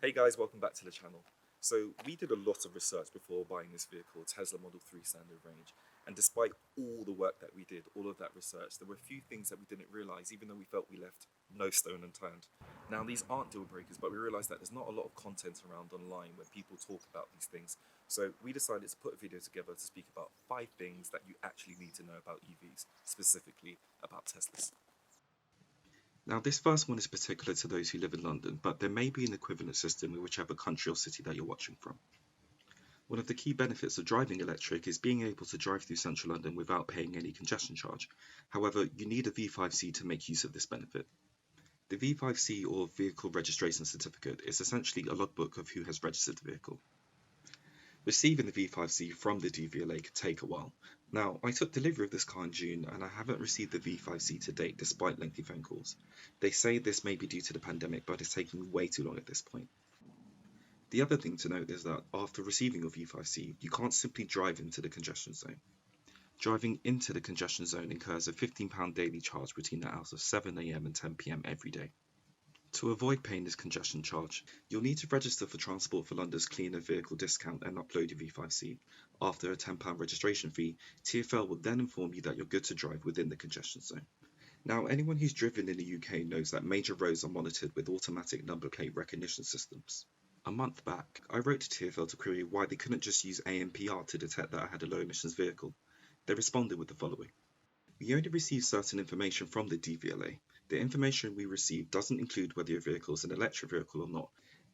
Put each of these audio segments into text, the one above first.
Hey guys, welcome back to the channel. So we did a lot of research before buying this vehicle, Tesla Model 3 standard range, and despite all the work that we did, all of that research, there were a few things that we didn't realize, even though we felt we left no stone unturned. Now these aren't deal breakers, but we realized that there's not a lot of content around online where people talk about these things. So we decided to put a video together to speak about 5 things that you actually need to know about EVs, specifically about Teslas. Now, this first one is particular to those who live in London, but there may be an equivalent system in whichever country or city that you're watching from. One of the key benefits of driving electric is being able to drive through central London without paying any congestion charge. However, you need a V5C to make use of this benefit. The V5C, or Vehicle Registration Certificate, is essentially a logbook of who has registered the vehicle. Receiving the V5C from the DVLA could take a while. Now, I took delivery of this car in June and I haven't received the V5C to date despite lengthy phone calls. They say this may be due to the pandemic, but it's taking way too long at this point. The other thing to note is that after receiving your V5C, you can't simply drive into the congestion zone. Driving into the congestion zone incurs a £15 daily charge between the hours of 7 AM and 10 PM every day. To avoid paying this congestion charge, you'll need to register for Transport for London's Cleaner Vehicle Discount and upload your V5C. After a £10 registration fee, TfL will then inform you that you're good to drive within the congestion zone. Now, anyone who's driven in the UK knows that major roads are monitored with automatic number plate recognition systems. A month back, I wrote to TfL to query why they couldn't just use ANPR to detect that I had a low emissions vehicle. They responded with the following. We only receive certain information from the DVLA. The information we receive doesn't include whether your vehicle is an electric vehicle or not,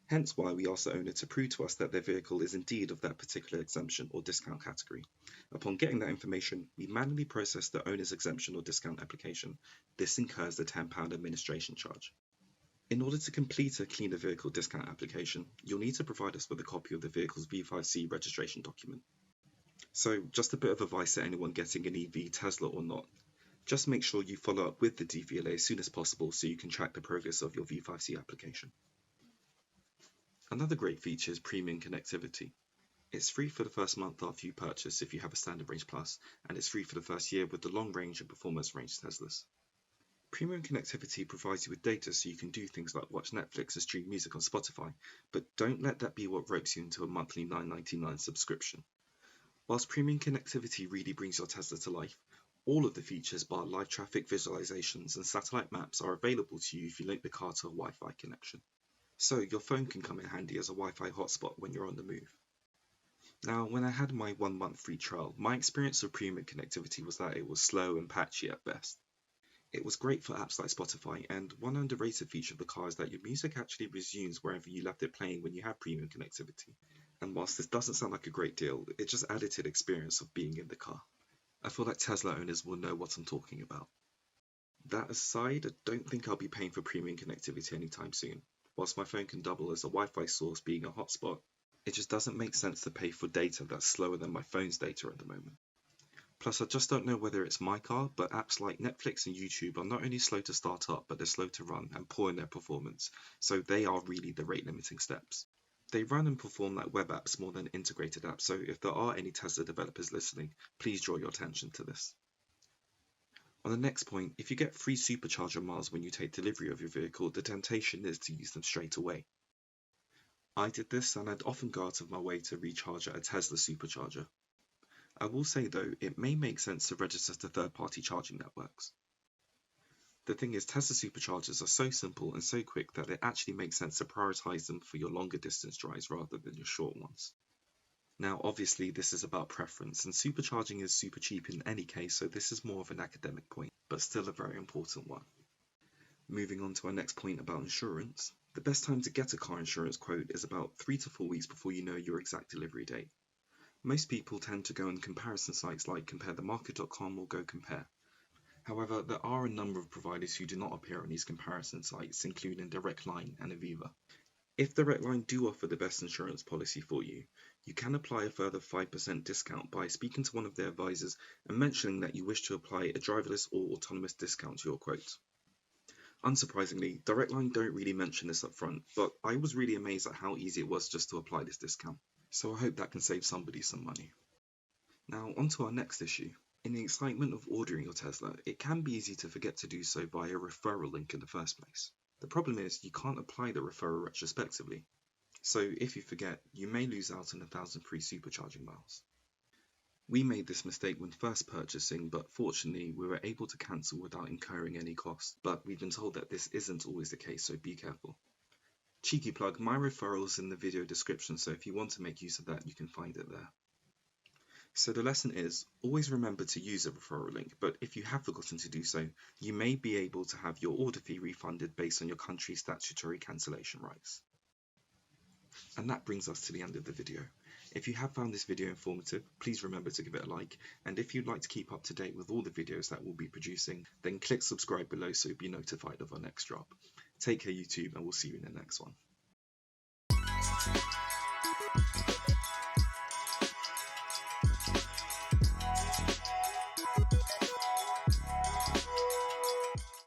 hence why we ask the owner to prove to us that their vehicle is indeed of that particular exemption or discount category. Upon getting that information, we manually process the owner's exemption or discount application. This incurs the £10 administration charge. In order to complete a cleaner vehicle discount application, you'll need to provide us with a copy of the vehicle's V5C registration document. So, just a bit of advice to anyone getting an EV, Tesla or not. Just make sure you follow up with the DVLA as soon as possible so you can track the progress of your V5C application. Another great feature is premium connectivity. It's free for the first month after you purchase if you have a Standard Range Plus, and it's free for the first year with the long range and performance range Teslas. Premium connectivity provides you with data so you can do things like watch Netflix and stream music on Spotify, but don't let that be what ropes you into a monthly $9.99 subscription. Whilst premium connectivity really brings your Tesla to life, all of the features bar live traffic visualizations and satellite maps are available to you if you link the car to a Wi-Fi connection. So your phone can come in handy as a Wi-Fi hotspot when you're on the move. Now, when I had my 1 month free trial, my experience of premium connectivity was that it was slow and patchy at best. It was great for apps like Spotify, and one underrated feature of the car is that your music actually resumes wherever you left it playing when you have premium connectivity. And whilst this doesn't sound like a great deal, it just added to the experience of being in the car. I feel like Tesla owners will know what I'm talking about. That aside, I don't think I'll be paying for premium connectivity anytime soon. Whilst my phone can double as a Wi-Fi source being a hotspot, it just doesn't make sense to pay for data that's slower than my phone's data at the moment. Plus, I just don't know whether it's my car, but apps like Netflix and YouTube are not only slow to start up, but they're slow to run and poor in their performance, so they are really the rate limiting steps. They run and perform like web apps more than integrated apps, so if there are any Tesla developers listening, please draw your attention to this. On the next point, if you get free Supercharger miles when you take delivery of your vehicle, the temptation is to use them straight away. I did this and I'd often go out of my way to recharge at a Tesla Supercharger. I will say though, it may make sense to register to third-party charging networks. The thing is, Tesla Superchargers are so simple and so quick that it actually makes sense to prioritize them for your longer distance drives rather than your short ones. Now, obviously, this is about preference, and supercharging is super cheap in any case, so this is more of an academic point, but still a very important one. Moving on to our next point about insurance, the best time to get a car insurance quote is about 3 to 4 weeks before you know your exact delivery date. Most people tend to go on comparison sites like comparethemarket.com or Go Compare. However, there are a number of providers who do not appear on these comparison sites, including Direct Line and Aviva. If Direct Line do offer the best insurance policy for you, you can apply a further 5% discount by speaking to one of their advisors and mentioning that you wish to apply a driverless or autonomous discount to your quote. Unsurprisingly, Direct Line don't really mention this up front, but I was really amazed at how easy it was just to apply this discount, so I hope that can save somebody some money. Now, on to our next issue. In the excitement of ordering your Tesla, it can be easy to forget to do so via a referral link in the first place. The problem is, you can't apply the referral retrospectively. So if you forget, you may lose out on 1,000 free supercharging miles. We made this mistake when first purchasing, but fortunately we were able to cancel without incurring any cost. But we've been told that this isn't always the case, so be careful. Cheeky plug, my referral is in the video description, so if you want to make use of that, you can find it there. So the lesson is, always remember to use a referral link, but if you have forgotten to do so, you may be able to have your order fee refunded based on your country's statutory cancellation rights. And that brings us to the end of the video. If you have found this video informative, please remember to give it a like, and if you'd like to keep up to date with all the videos that we'll be producing, then click subscribe below so you'll be notified of our next drop. Take care YouTube, and we'll see you in the next one.